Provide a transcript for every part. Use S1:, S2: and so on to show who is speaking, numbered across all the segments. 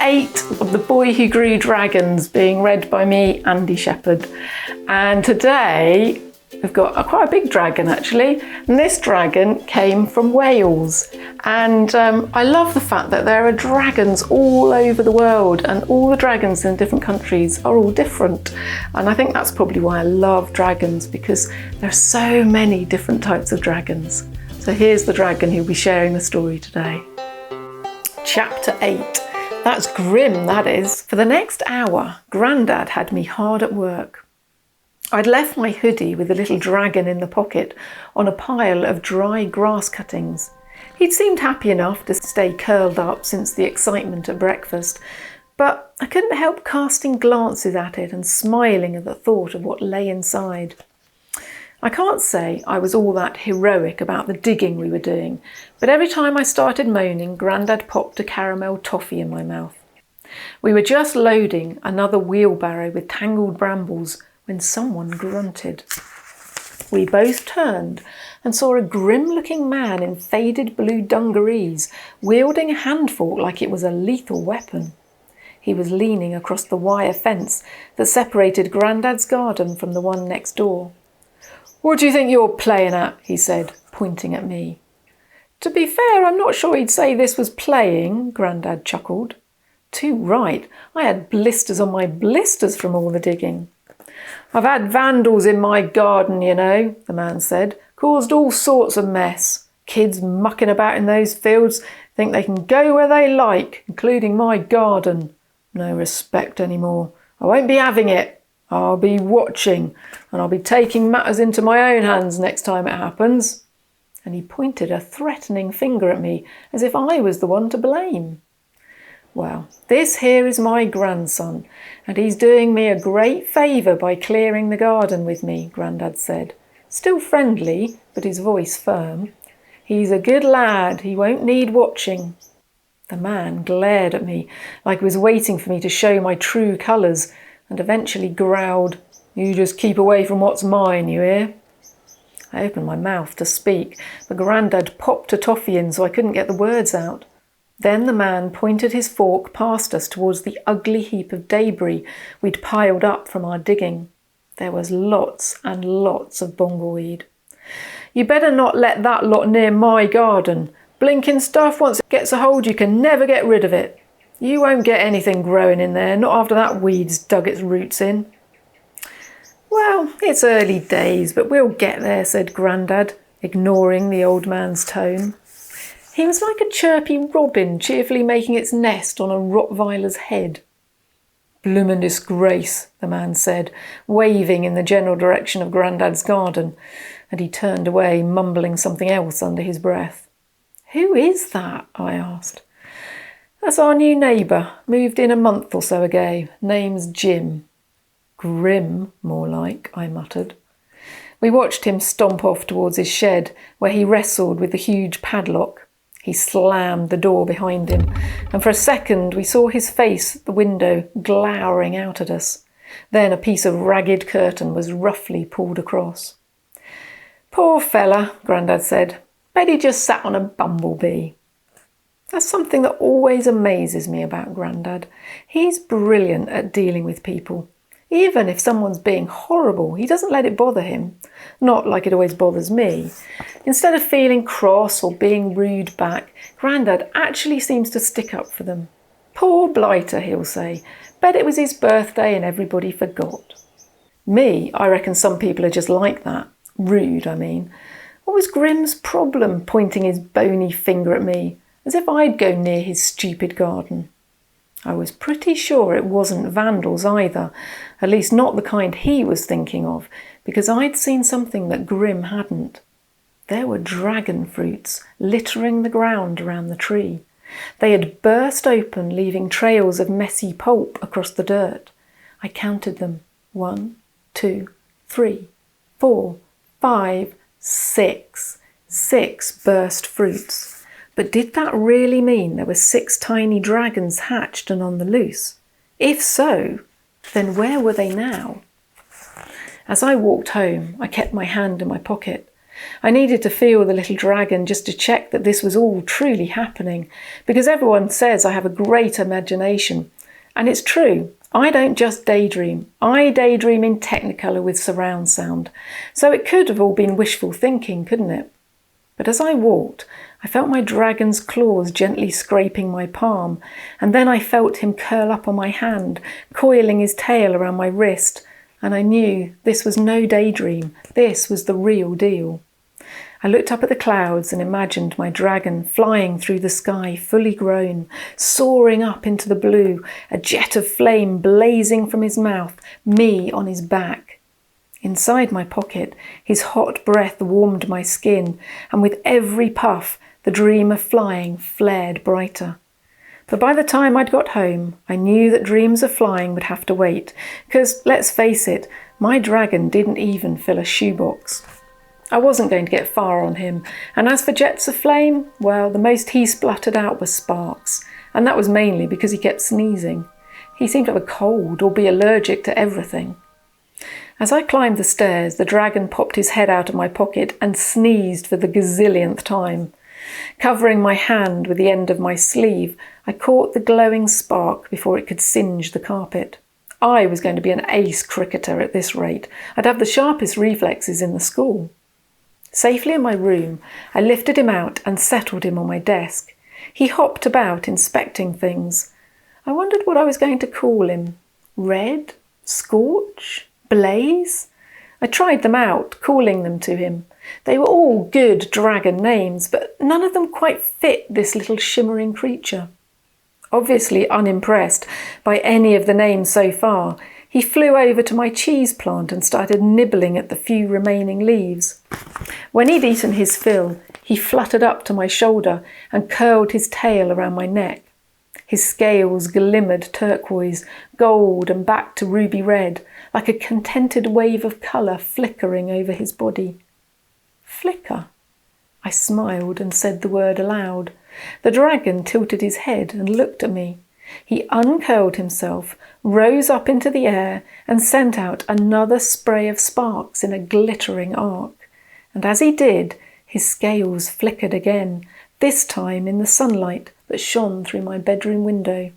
S1: 8 of The Boy Who Grew Dragons, being read by me, Andy Shepherd. And today we've got quite a big dragon actually, and this dragon came from Wales. And I love the fact that there are dragons all over the world, and all the dragons in different countries are all different. And I think that's probably why I love dragons, because there are so many different types of dragons. So here's the dragon who'll be sharing the story today. Chapter 8. That's grim, that is. For the next hour, Grandad had me hard at work. I'd left my hoodie with the little dragon in the pocket on a pile of dry grass cuttings. He'd seemed happy enough to stay curled up since the excitement at breakfast, but I couldn't help casting glances at it and smiling at the thought of what lay inside. I can't say I was all that heroic about the digging we were doing, but every time I started moaning, Grandad popped a caramel toffee in my mouth. We were just loading another wheelbarrow with tangled brambles when someone grunted. We both turned and saw a grim-looking man in faded blue dungarees wielding a handfork like it was a lethal weapon. He was leaning across the wire fence that separated Grandad's garden from the one next door. "What do you think you're playing at?" he said, pointing at me. To be fair, I'm not sure he'd say this was playing, Grandad chuckled. Too right, I had blisters on my blisters from all the digging. "I've had vandals in my garden, you know," the man said. "Caused all sorts of mess. Kids mucking about in those fields think they can go where they like, including my garden. No respect anymore. I won't be having it. I'll be watching, and I'll be taking matters into my own hands next time it happens." And he pointed a threatening finger at me, as if I was the one to blame. "Well, this here is my grandson, and he's doing me a great favour by clearing the garden with me," Grandad said, still friendly, but his voice firm. "He's a good lad, he won't need watching." The man glared at me like he was waiting for me to show my true colours, and eventually growled, "You just keep away from what's mine, you hear?" I opened my mouth to speak, but Grandad popped a toffee in so I couldn't get the words out. Then the man pointed his fork past us towards the ugly heap of debris we'd piled up from our digging. There was lots and lots of bongleweed. "You better not let that lot near my garden. Blinking stuff, once it gets a hold, you can never get rid of it. You won't get anything growing in there, not after that weed's dug its roots in." "Well, it's early days, but we'll get there," said Grandad, ignoring the old man's tone. He was like a chirpy robin cheerfully making its nest on a Rottweiler's head. "Bloomin' disgrace," the man said, waving in the general direction of Grandad's garden, and he turned away, mumbling something else under his breath. "Who is that?" I asked. "That's our new neighbour, moved in a month or so ago. Name's Jim." "Grim, more like," I muttered. We watched him stomp off towards his shed, where he wrestled with the huge padlock. He slammed the door behind him, and for a second we saw his face at the window glowering out at us. Then a piece of ragged curtain was roughly pulled across. "Poor fella," Grandad said. "Bet he just sat on a bumblebee." That's something that always amazes me about Grandad. He's brilliant at dealing with people. Even if someone's being horrible, he doesn't let it bother him. Not like it always bothers me. Instead of feeling cross or being rude back, Grandad actually seems to stick up for them. "Poor blighter," he'll say. "Bet it was his birthday and everybody forgot." Me, I reckon some people are just like that. Rude, I mean. What was Grim's problem, pointing his bony finger at me, as if I'd go near his stupid garden? I was pretty sure it wasn't vandals either, at least not the kind he was thinking of, because I'd seen something that Grim hadn't. There were dragon fruits littering the ground around the tree. They had burst open, leaving trails of messy pulp across the dirt. I counted them. 1, 2, 3, 4, 5, 6. 6 burst fruits. But did that really mean there were 6 tiny dragons hatched and on the loose? If so, then where were they now? As I walked home, I kept my hand in my pocket. I needed to feel the little dragon just to check that this was all truly happening, because everyone says I have a great imagination. And it's true. I don't just daydream. I daydream in Technicolor with surround sound. So it could have all been wishful thinking, couldn't it? But as I walked, I felt my dragon's claws gently scraping my palm, and then I felt him curl up on my hand, coiling his tail around my wrist, and I knew this was no daydream. This was the real deal. I looked up at the clouds and imagined my dragon flying through the sky, fully grown, soaring up into the blue, a jet of flame blazing from his mouth, me on his back. Inside my pocket, his hot breath warmed my skin, and with every puff, the dream of flying flared brighter. But by the time I'd got home, I knew that dreams of flying would have to wait, because, let's face it, my dragon didn't even fill a shoebox. I wasn't going to get far on him, and as for jets of flame, well, the most he spluttered out was sparks, and that was mainly because he kept sneezing. He seemed to have a cold or be allergic to everything. As I climbed the stairs, the dragon popped his head out of my pocket and sneezed for the gazillionth time. Covering my hand with the end of my sleeve, I caught the glowing spark before it could singe the carpet. I was going to be an ace cricketer at this rate. I'd have the sharpest reflexes in the school. Safely in my room, I lifted him out and settled him on my desk. He hopped about, inspecting things. I wondered what I was going to call him. Red? Scorch? Blaze? I tried them out, calling them to him. They were all good dragon names, but none of them quite fit this little shimmering creature. Obviously unimpressed by any of the names so far, he flew over to my cheese plant and started nibbling at the few remaining leaves. When he'd eaten his fill, he fluttered up to my shoulder and curled his tail around my neck. His scales glimmered turquoise, gold and back to ruby red, like a contented wave of colour flickering over his body. Flicker? I smiled and said the word aloud. The dragon tilted his head and looked at me. He uncurled himself, rose up into the air, and sent out another spray of sparks in a glittering arc. And as he did, his scales flickered again, this time in the sunlight that shone through my bedroom window.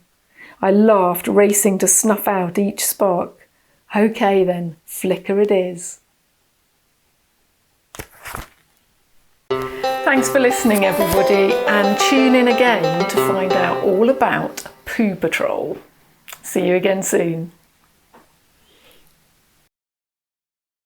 S1: I laughed, racing to snuff out each spark. Okay then, flicker it is. Thanks for listening, everybody, and tune in again to find out all about Poo Patrol. See you again soon.